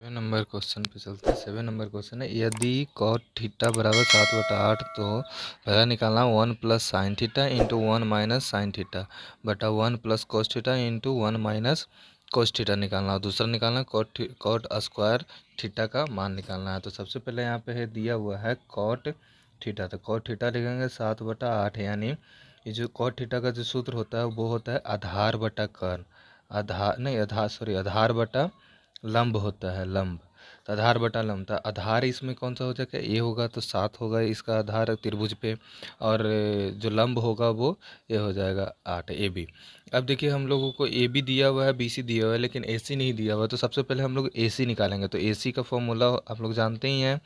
7 number question पे चलते हैं। 7 नंबर क्वेश्चन है, यदि cot थीटा बराबर 7/8 तो पहला निकालना 1 plus sine theta into 1 minus sine theta बटा 1 plus cos theta into 1 minus cos theta निकालना। और दूसरा निकालना कॉट स्क्वायर थीटा का मान निकालना है। तो सबसे पहले यहाँ पे है दिया हुआ है कॉट थीटा, तो कॉट थीटा लिखेंगे 7/8, यानी ये जो कॉट थीटा का जो सूत्र होता है वो होता है आधार बटा कर्ण, आधार बटा लंब होता है, लंब। तो आधार बटा लंब था, आधार इसमें कौन सा हो जाएगा, ए होगा तो 7 होगा इसका आधार त्रिभुज पे, और जो लंब होगा वो ये हो जाएगा 8, ए बी। अब देखिए हम लोगों को ए बी दिया हुआ है, बी सी दिया हुआ है, लेकिन ए सी नहीं दिया हुआ है। तो सबसे पहले हम लोग ए सी निकालेंगे। तो ए सी का फॉर्मूला आप लोग जानते ही हैं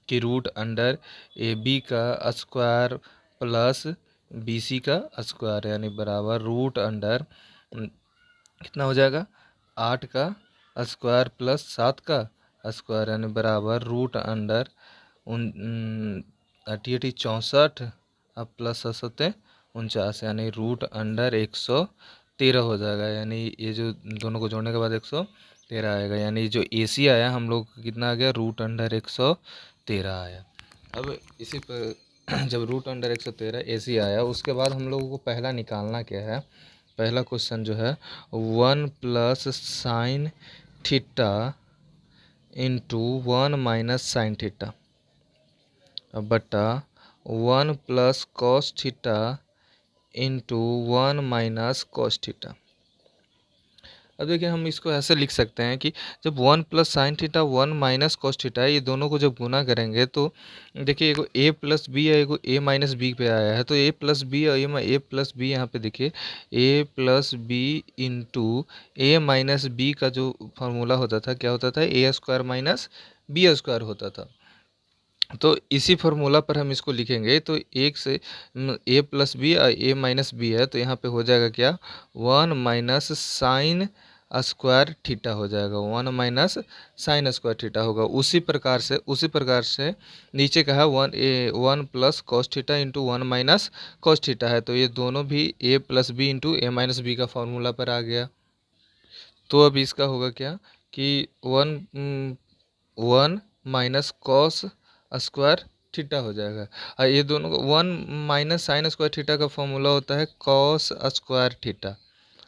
कि रूट अंडर ए बी का स्क्वायर प्लस बी सी का स्क्वायर, यानी बराबर रूट अंडर कितना हो जाएगा 8 का स्क्वायर प्लस 7 का स्क्वायर, यानी बराबर रूट अंडर 64 अब प्लस 49, यानी रूट अंडर 113 हो जाएगा। यानी ये जो दोनों को जोड़ने के बाद 113 आएगा, यानी जो ए सी आया हम लोग को कितना आ गया, रूट अंडर 113 आया। अब इसी पर जब रूट अंडर 113 ए सी आया, उसके बाद हम लोगों को पहला निकालना क्या है, पहला क्वेश्चन जो है 1 plus sine theta into 1 minus sine theta बटा 1 plus cos theta into 1 minus cos theta. अब देखिए हम इसको ऐसे लिख सकते हैं कि जब 1 plus sine theta 1 minus cos theta है, ये दोनों को जब गुना करेंगे तो देखिए एगो ए प्लस बी है, एगो ए माइनस बी पे आया है। तो ए प्लस बी और ए प्लस बी यहाँ पे देखिए ए प्लस बी इंटू ए माइनस बी का जो फार्मूला होता था क्या होता था, ए स्क्वायर माइनस बी स्क्वायर होता था। तो इसी फार्मूला पर हम इसको लिखेंगे। तो एक से ए प्लस बी और ए माइनस बी है, तो यहाँ पे हो जाएगा क्या, 1 माइनस साइन स्क्वायर थीटा हो जाएगा, 1 माइनस साइन स्क्वायर थीटा होगा। उसी प्रकार से नीचे का है 1 plus cos theta into 1 minus cos theta है। तो ये दोनों भी ए प्लस बी इंटू ए माइनस बी का फार्मूला पर आ गया। तो अब इसका होगा क्या कि 1 माइनस कॉस स्क्वायर थीटा हो जाएगा। और ये दोनों को 1 माइनस साइन स्क्वायर थीटा का फॉर्मूला होता है कॉस स्क्वायर थीटा,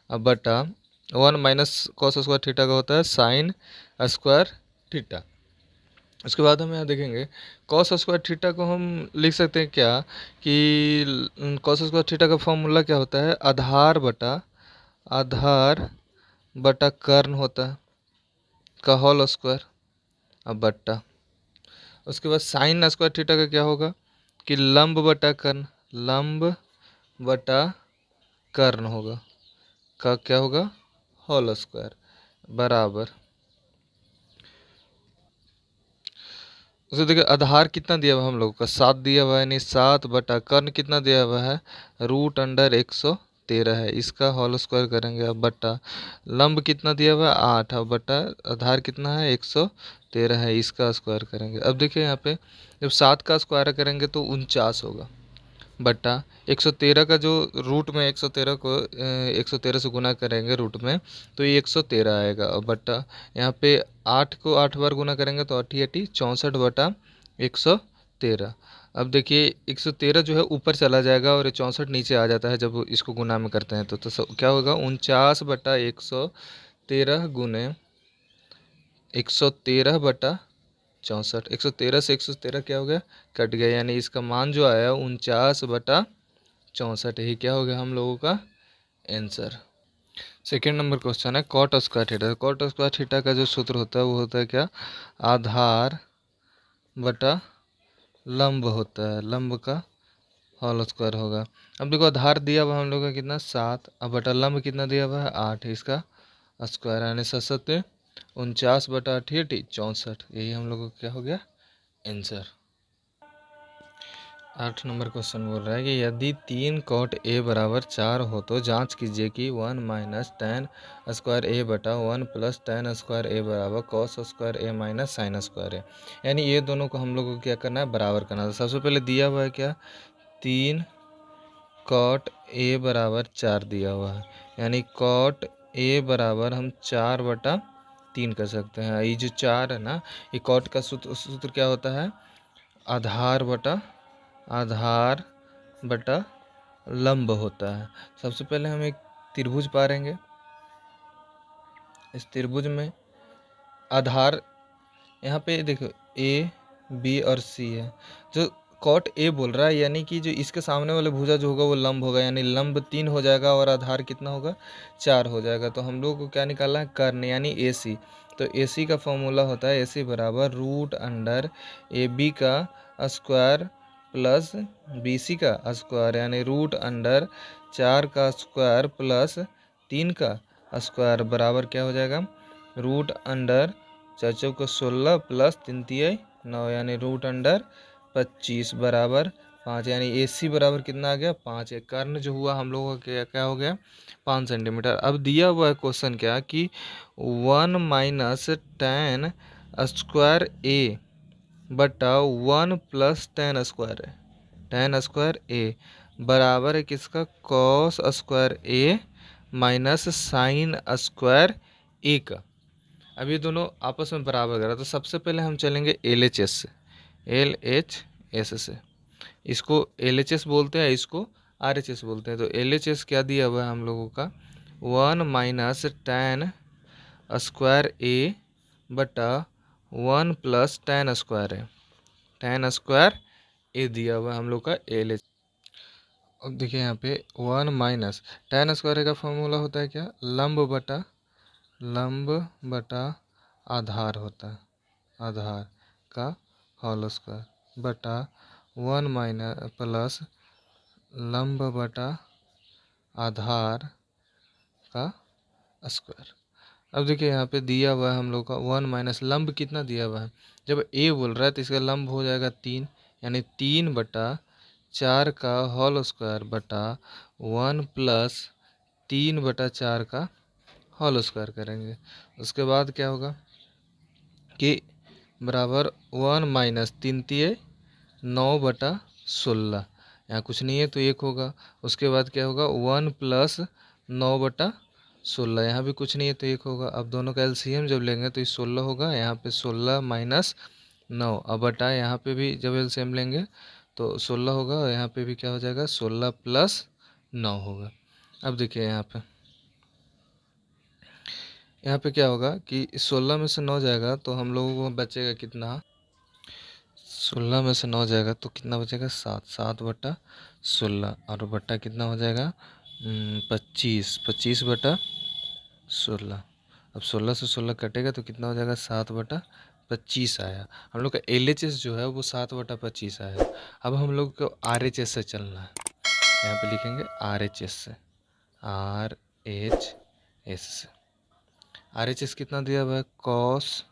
अब बटा 1 माइनस कॉस स्क्वायर थीटा का होता है साइन स्क्वायर थीटा। उसके बाद हम यहाँ देखेंगे कॉस स्क्वायर थीटा को हम लिख सकते हैं क्या कि कॉस स्क्वायर थीटा का फॉर्मूला क्या होता है, आधार बटा कर्ण होता है का होल स्क्वायर, अब बट्टा उसके बाद साइन स्क्वायर थीटा का क्या होगा कि लंब बटा कर्ण, लंब बटा कर्ण होगा का क्या होगा, होल स्क्वायर बराबर। उसे देखिए आधार कितना दिया हुआ हम लोग का 7 दिया हुआ है, यानी 7 बटा कर्ण कितना दिया हुआ है, रूट अंडर 113 है, इसका होल स्क्वायर करेंगे। अब बटा लंब कितना दिया हुआ है 8, अब बटा आधार कितना है 113 है, इसका स्क्वायर करेंगे। अब देखिए यहाँ पे जब 7 का स्क्वायर करेंगे तो 49 होगा, बटा 113 का जो रूट में 113 को 113 से गुना करेंगे रूट में, तो ये 113 आएगा। और बटा यहाँ पे 8 को 8 बार गुना करेंगे तो 8 8 64 बटा 113। अब देखिए 113 जो है ऊपर चला जाएगा और 64 नीचे आ जाता है जब इसको गुना में करते हैं। तो क्या होगा 49 बटा 113 गुने 113 बटा 64, 113 से 113 क्या हो गया, कट गया, यानी इसका मान जो आया 49/64, यही क्या हो गया हम लोगों का आंसर। सेकेंड नंबर क्वेश्चन है cot square theta. Cot square theta का जो सूत्र होता है वो होता है क्या, आधार बटा लंब होता है, लंब का होल स्क्वायर होगा। अब देखो आधार दिया हुआ हम लोग का कितना 7, अब बटा लंब कितना दिया हुआ है 8, इसका स्क्वायर, यानी 7 49/8 64, यही हम लोग को क्या हो गया आंसर। 8 नंबर क्वेश्चन बोल रहा है कि यदि 3 कॉट ए बराबर 4 हो तो जांच कीजिए कि 1 माइनस टेन स्क्वायर ए बटा 1 प्लस टेन स्क्वायर ए बराबर कॉस स्क्वायर ए माइनस साइन स्क्वायर ए, यानी ये दोनों को हम लोग को क्या करना है, बराबर करना है। तो सबसे पहले दिया हुआ है क्या, 3 कॉट ए बराबर 4 दिया हुआ है, यानी कॉट ए बराबर हम 4/4 3 कर सकते हैं। ये जो 4 है ना, ये कॉट का सूत्र क्या होता है, आधार बटा लंब होता है। सबसे पहले हम एक त्रिभुज पारेंगे। इस त्रिभुज में आधार यहाँ पे देखो ए बी और सी है। जो कॉट ए बोल रहा है यानी कि जो इसके सामने वाले भुजा जो होगा वो लंब होगा, यानी लंब 3 हो जाएगा और आधार कितना होगा, 4 हो जाएगा। तो हम लोग को क्या निकालना है, कर्ण यानी ए सी। तो ए सी का फॉर्मूला होता है ए सी बराबर रूट अंडर ए बी का स्क्वायर प्लस बी सी का स्क्वायर, यानी रूट अंडर 4 का स्क्वायर प्लस 3 का स्क्वायर बराबर क्या हो जाएगा, रूट अंडर 4 चौको 16 प्लस 3 तिया 9, यानी रूट अंडर 25 बराबर 5, यानी ए सी बराबर कितना आ गया, 5। एक कर्ण जो हुआ हम लोगों का क्या हो गया, 5 सेंटीमीटर। अब दिया हुआ है क्वेश्चन क्या कि 1 माइनस टेन स्क्वायर ए बटा 1 प्लस टेन स्क्वायर है, टेन स्क्वायर ए बराबर है किसका, कॉस स्क्वायर ए माइनस साइन स्क्वायर ए का। अब ये दोनों आपस में बराबर करा, तो सबसे पहले हम चलेंगे एल एच एस से, एल एच एस से। इसको एल एच एस बोलते हैं, इसको आर एच एस बोलते हैं। तो एल एच एस क्या दिया हुआ है हम लोगों का, 1 माइनस टेन स्क्वायर ए बटा 1 प्लस टेन स्क्वायर है, टेन स्क्वायर ए दिया हुआ है हम लोग का एल एच। अब देखिए यहाँ पे 1 माइनस टेन स्क्वायर का फॉर्मूला होता है क्या, लंब बटा आधार होता है, आधार का होल स्क्वायर बटा 1 माइनस प्लस लंब बटा आधार का स्क्वायर। अब देखिए यहाँ पे दिया हुआ है हम लोग का 1 माइनस लंब कितना दिया हुआ है, जब ए बोल रहा है तो इसका लंब हो जाएगा 3, यानी 3 बटा 4 का होल स्क्वायर बटा 1 प्लस 3 बटा 4 का होल स्क्वायर करेंगे। उसके बाद क्या होगा कि बराबर 1 माइनस 3 तिये 9 बटा 16, यहाँ कुछ नहीं है तो 1 होगा। उसके बाद क्या होगा 1 प्लस 9 बटा 16, यहाँ भी कुछ नहीं है तो 1 होगा। अब दोनों का एलसीएम जब लेंगे तो ये 16 होगा, यहाँ पे 16 माइनस 9, अब बटा यहाँ पे भी जब एलसीएम लेंगे तो 16 होगा, और यहाँ पे भी क्या हो जाएगा 16 प्लस 9 होगा। अब देखिए यहाँ पे क्या होगा कि 16 में से 9 जाएगा तो हम लोगों को बचेगा कितना, 16 में से 9 जाएगा तो कितना बचेगा 7, 7 बटा 16, और बटा कितना हो जाएगा 25, 25 बटा 16। अब 16 से 16 कटेगा तो कितना हो जाएगा 7 बटा 25 आया। हम लोग का एल एच एस जो है वो 7 बटा 25 आया। अब हम लोग को आर एच एस से चलना है, यहाँ पे लिखेंगे आर एच एस से, आर एच एस से। आर एच एस कितना दिया हुआ है, कॉस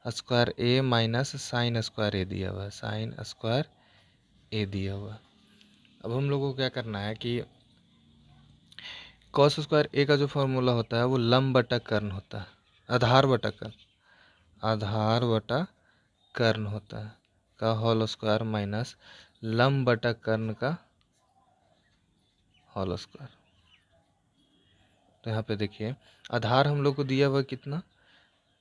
स्क्वायर ए माइनस साइन स्क्वायर ए दिया हुआ है, साइन स्क्वायर ए दिया हुआ है। अब हम लोगों को क्या करना है कि कॉस स्क्वायर ए का जो फॉर्मूला होता है वो लंब बटा कर्ण होता है, आधार बटा कर्ण, आधार बटा कर्ण होता है का होल स्क्वायर माइनस लंब बटा कर्ण का होल स्क्वायर। तो यहाँ पे देखिए आधार हम लोग को दिया हुआ कितना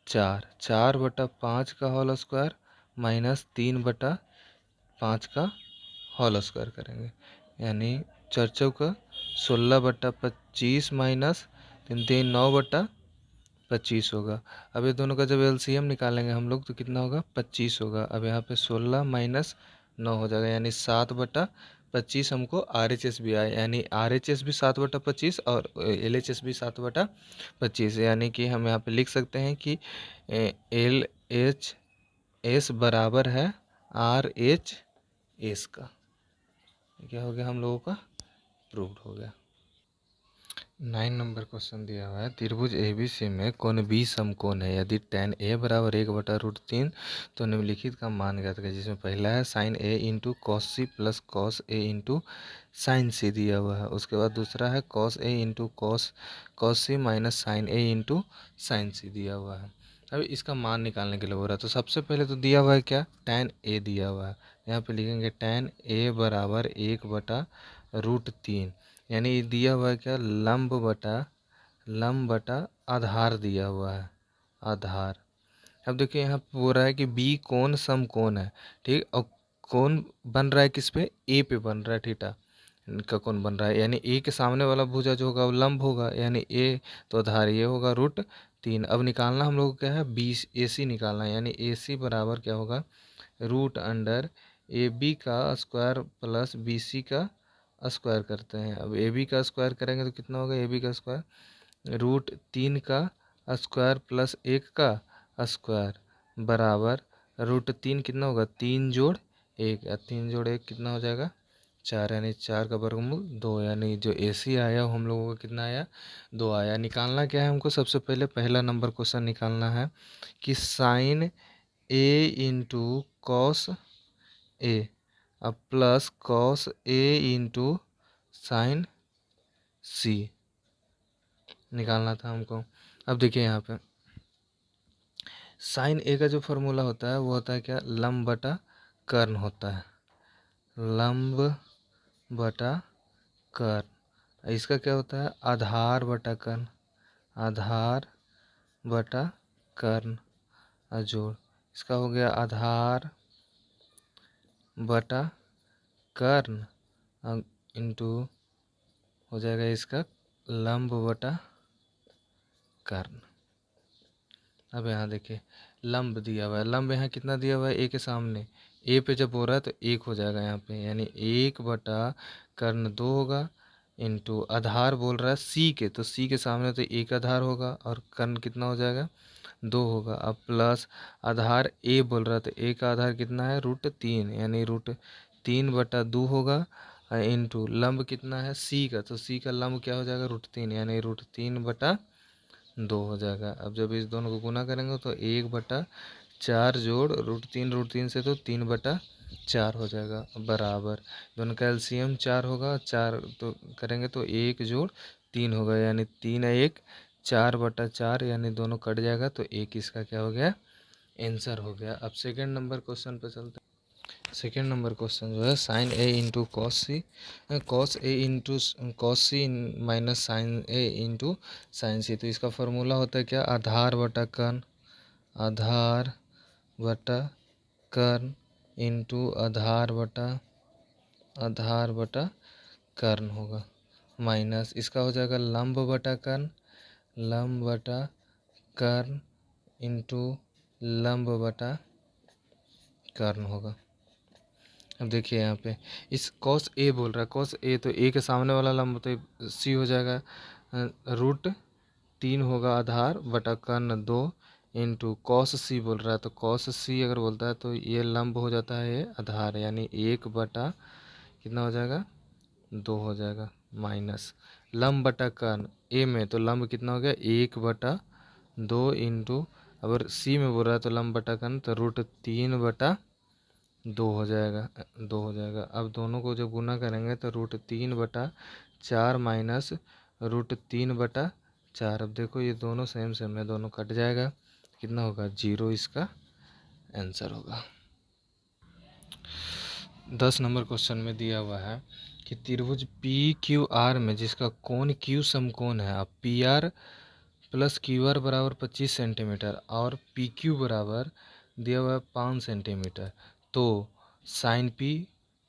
4, 4 बटा 5 का होल स्क्वायर माइनस 3 बटा 5 का होल स्क्वायर करेंगे, यानी 4 चौका 16 बटा 25 माइनस 3 3 9 बटा 25 होगा। अब ये दोनों का जब एलसीएम निकालेंगे हम लोग तो कितना होगा 25 होगा। अब यहाँ पे 16 माइनस 9 हो जाएगा, यानी 7 बटा 25 हमको आर एच एस भी आया, यानी आर एच एस भी 7 बटा 25 और एल एच एस भी 7 बटा 25, यानी कि हम यहाँ पे लिख सकते हैं कि एल एच एस बराबर है आर एच एस का। क्या हो गया हम लोगों का, प्रूव्ड हो गया। 9 नंबर क्वेश्चन दिया हुआ है, त्रिभुज एबीसी में कोण बी समकोण है, यदि tan ए बराबर 1/√3 तो निम्नलिखित का मान ज्ञात करें। जिसमें पहला है sine A into cos C plus cos A into sine C दिया हुआ है। उसके बाद दूसरा है cos A into cos C minus sine A into sine C दिया हुआ है। अब इसका मान निकालने के लिए बोल रहा है, तो सबसे पहले तो दिया हुआ है क्या, tan ए दिया हुआ है। यहाँ पे लिखेंगे tan ए बराबर 1/√3, यानी दिया हुआ है क्या, लंब बटा आधार दिया हुआ है, आधार। अब देखिए यहाँ पे बोल रहा है कि बी कोण समकोण है, ठीक। और कोण बन रहा है किस पे, ए पे बन रहा है, थीटा का कोण बन रहा है, यानी ए के सामने वाला भुजा जो होगा वो लंब होगा, यानी ए तो आधार ये होगा √3। अब निकालना हम लोग को क्या है, बी ए सी निकालना है, यानी ए सी बराबर क्या होगा, √ए बी का स्क्वायर प्लस बी सी का स्क्वायर करते हैं। अब ए बी का स्क्वायर करेंगे तो कितना होगा, ए बी का स्क्वायर √3 का स्क्वायर प्लस 1 का स्क्वायर बराबर √3 कितना होगा, 3 जोड़ 1, 3 जोड़ 1 कितना हो जाएगा 4, यानी 4 का वर्गमूल 2, यानी जो ए सी आया वो हम लोगों को कितना आया, 2 आया। निकालना क्या है हमको, सबसे पहले पहला नंबर क्वेश्चन निकालना है कि sign A into cos A अब plus cos A into sine सी निकालना था हमको। अब देखिए यहाँ पे साइन ए का जो फॉर्मूला होता है वो होता है क्या, लंब बटा कर्ण होता है, लंब बटा कर्ण। इसका क्या होता है, आधार बटा कर्ण, आधार बटा कर्ण जोड़। इसका हो गया आधार बटा कर्ण इंटू हो जाएगा इसका लंब बटा कर्ण। अब यहाँ देखिए लंब दिया हुआ है, लंब यहाँ कितना दिया हुआ है, ए के सामने, ए पे जब हो रहा है तो 1 हो जाएगा यहाँ पे, यानी 1 बटा कर्ण 2 होगा इंटू आधार बोल रहा है सी के, तो सी के सामने तो 1 आधार होगा और कर्ण कितना हो जाएगा 2 होगा। अब प्लस आधार ए बोल रहा है तो ए का आधार कितना है √3, यानी √3 बटा 2 होगा इंटू लंब कितना है सी का, तो सी का लंब क्या हो जाएगा √3, यानी √3 बटा 2 हो जाएगा। अब जब इस दोनों को गुना करेंगे तो 1/4 जोड़ √3 से तो 3/4 हो जाएगा बराबर, दोनों का एलसीएम 4 होगा, 4 तो करेंगे तो 1 जोड़ 3 होगा, यानी 3 1 4/4, यानी दोनों कट जाएगा तो 1 इसका क्या हो गया, आंसर हो गया। अब सेकंड नंबर क्वेश्चन पे चलते हैं। सेकेंड नंबर क्वेश्चन जो है sine A into cos C, cos A into cos C minus sine A into sine सी। तो इसका फॉर्मूला होता है क्या, आधार बटा कर्ण, आधार बटा कर्ण इंटू आधार बटा कर्ण होगा, माइनस इसका हो जाएगा लंब बटा कर्ण, लंब बटा कर्ण इंटू लंब बटा कर्ण होगा। अब देखिए यहाँ पे इस कॉस ए बोल रहा है, कॉस ए तो ए के सामने वाला लंब तो सी हो जाएगा, √3 होगा आधार बटा कर्ण 2 इंटू कॉस सी बोल रहा है, तो कॉस सी अगर बोलता है तो ये लंब हो जाता है ये आधार, यानी 1 बटा कितना हो जाएगा 2 हो जाएगा, माइनस लंब बटा कर्ण ए में तो लंब कितना हो गया 1/2 इंटू, अगर सी में बोल रहा है तो लंब बटा कर्ण तो √3 बटा 2 हो जाएगा, 2 हो जाएगा। अब दोनों को जब गुना करेंगे तो √3/4 माइनस √3/4। अब देखो ये दोनों सेम सेम है, दोनों कट जाएगा, कितना होगा 0, इसका आंसर होगा। 10 नंबर क्वेश्चन में दिया हुआ है कि त्रिभुज पी क्यू आर में जिसका कोण क्यू समकोण है, अब P R plus Q R बराबर 25 सेंटीमीटर और पी क्यू बराबर दिया हुआ है 5 सेंटीमीटर, तो साइन पी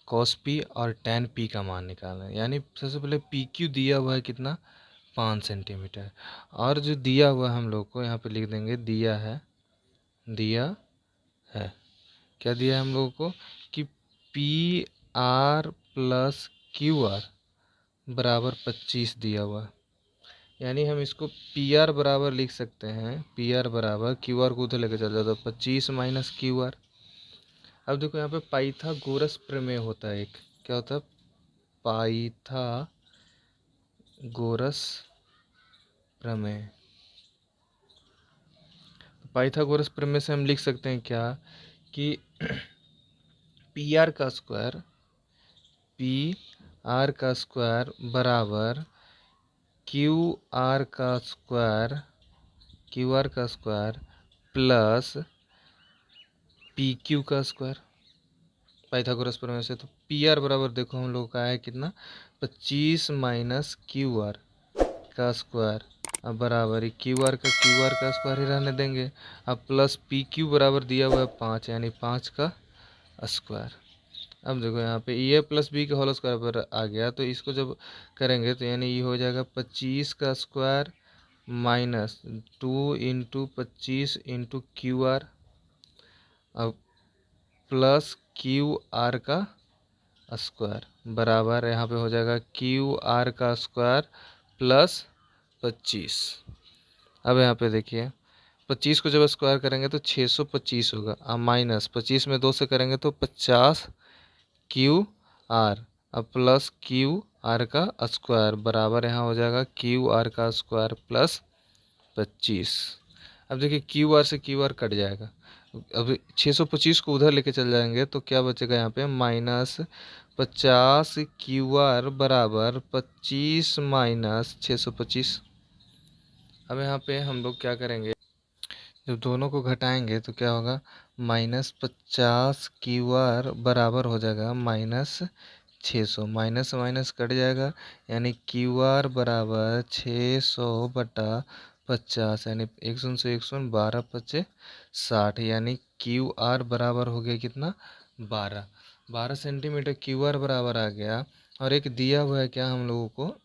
कॉस पी और टेन पी का मान निकालना है। यानी सबसे पहले पी क्यू दिया हुआ है कितना 5 सेंटीमीटर, और जो दिया हुआ है हम लोग को यहाँ पे लिख देंगे, दिया है क्या दिया है हम लोगों को कि P R plus Q R बराबर 25 दिया हुआ है, यानी हम इसको पी आर बराबर लिख सकते हैं, पी आर बराबर क्यू आर को उधर लेकर चल जाता, 25 माइनस क्यू आर। अब देखो यहाँ पे पाइथागोरस प्रमेय होता है एक, क्या होता है पाइथागोरस प्रमेय। पाइथागोरस प्रमेय से हम लिख सकते हैं क्या कि पी आर का स्क्वायर बराबर क्यू आर का स्क्वायर प्लस पी क्यू का स्क्वायर, पाइथागोरस प्रमेय से। तो पी आर बराबर देखो हम लोग का है कितना 25 माइनस क्यू आर, का स्क्वायर अब बराबर क्यू आर का स्क्वायर ही रहने देंगे। अब प्लस पी क्यू बराबर दिया हुआ है 5 यानी 5 का स्क्वायर। अब देखो यहाँ पे ए प्लस बी का होल स्क्वायर पर आ गया, तो इसको जब करेंगे तो यानी ये हो जाएगा 25 का square minus 2 into 25 into Q R, अब प्लस क्यू आर का स्क्वायर बराबर यहाँ पे हो जाएगा क्यू आर का स्क्वायर प्लस 25। अब यहाँ पे देखिए 25 को जब स्क्वायर करेंगे तो 625 होगा, अब माइनस 25 में 2 से करेंगे तो 50 क्यू आर, अब प्लस क्यू आर का स्क्वायर बराबर यहाँ हो जाएगा क्यू आर का स्क्वायर प्लस 25। अब देखिए क्यू आर से क्यू आर कट जाएगा, अब 625 को उधर लेके चल जाएंगे तो क्या बचेगा यहाँ पे माइनस 50 क्यू आर बराबर 25 माइनस 625। अब यहाँ पे हम लोग क्या करेंगे, जब दोनों को घटाएंगे तो क्या होगा माइनस 50 क्यू आर बराबर हो जाएगा माइनस 600, माइनस से माइनस कट जाएगा यानी क्यू आर बराबर 600 बटा 50 यानी 1 से 1 12 पच्चे 60 यानी क्यू आर बराबर हो गया कितना 12 सेंटीमीटर क्यू आर बराबर आ गया। और एक दिया हुआ है क्या हम लोगों को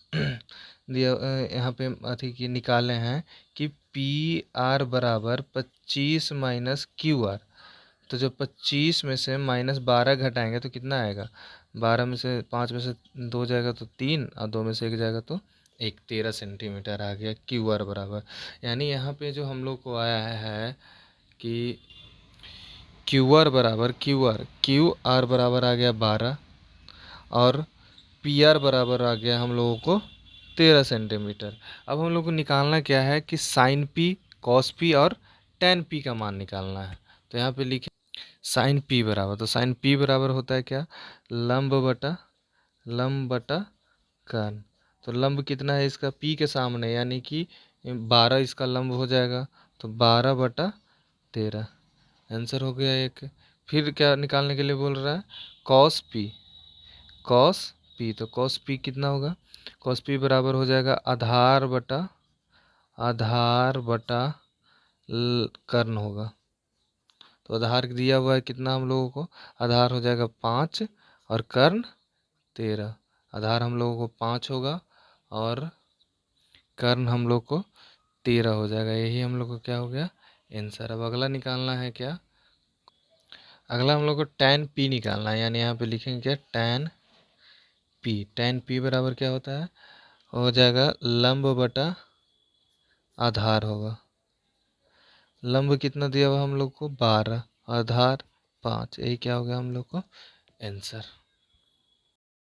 दिया यहाँ पे अथी की निकाले हैं कि पी आर बराबर 25 माइनस क्यू आर, तो जब 25 में से माइनस 12 घटाएंगे तो कितना आएगा 12 में से 5 में से 2 जाएगा तो 3 और 2 में से 1 जाएगा तो 1, 13 सेंटीमीटर आ गया क्यू आर बराबर। यानी यहाँ पे जो हम लोग को आया है कि क्यू आर बराबर क्यू आर बराबर आ गया 12 और पी आर बराबर आ गया हम लोगों को 13 सेंटीमीटर। अब हम लोग को निकालना क्या है कि साइन पी कॉस पी और टेन पी का मान निकालना है। तो यहाँ पे लिखे साइन पी बराबर, तो साइन पी बराबर होता है क्या लंब बटा कर्ण। तो लंब कितना है इसका पी के सामने यानी कि 12 इसका लंब हो जाएगा, तो 12 बटा 13 आंसर हो गया एक। फिर क्या निकालने के लिए बोल रहा है कॉस पी तो कॉस पी कितना होगा कॉस पी बराबर हो जाएगा आधार बटा कर्ण होगा। तो आधार दिया हुआ है कितना हम लोगों को आधार हो जाएगा 5 और कर्ण 13। आधार हम लोगों को 5 होगा और कर्ण हम लोग को 13 हो जाएगा। यही हम लोग को क्या हो गया आंसर। अब अगला निकालना है क्या, अगला हम लोग को tan p निकालना है, यानी यहाँ पे लिखेंगे क्या tan p बराबर क्या होता है हो जाएगा लंब बटा आधार होगा। लंब कितना दिया हुआ हम लोग को 12, आधार 5, यही क्या हो गया हम लोग को आंसर।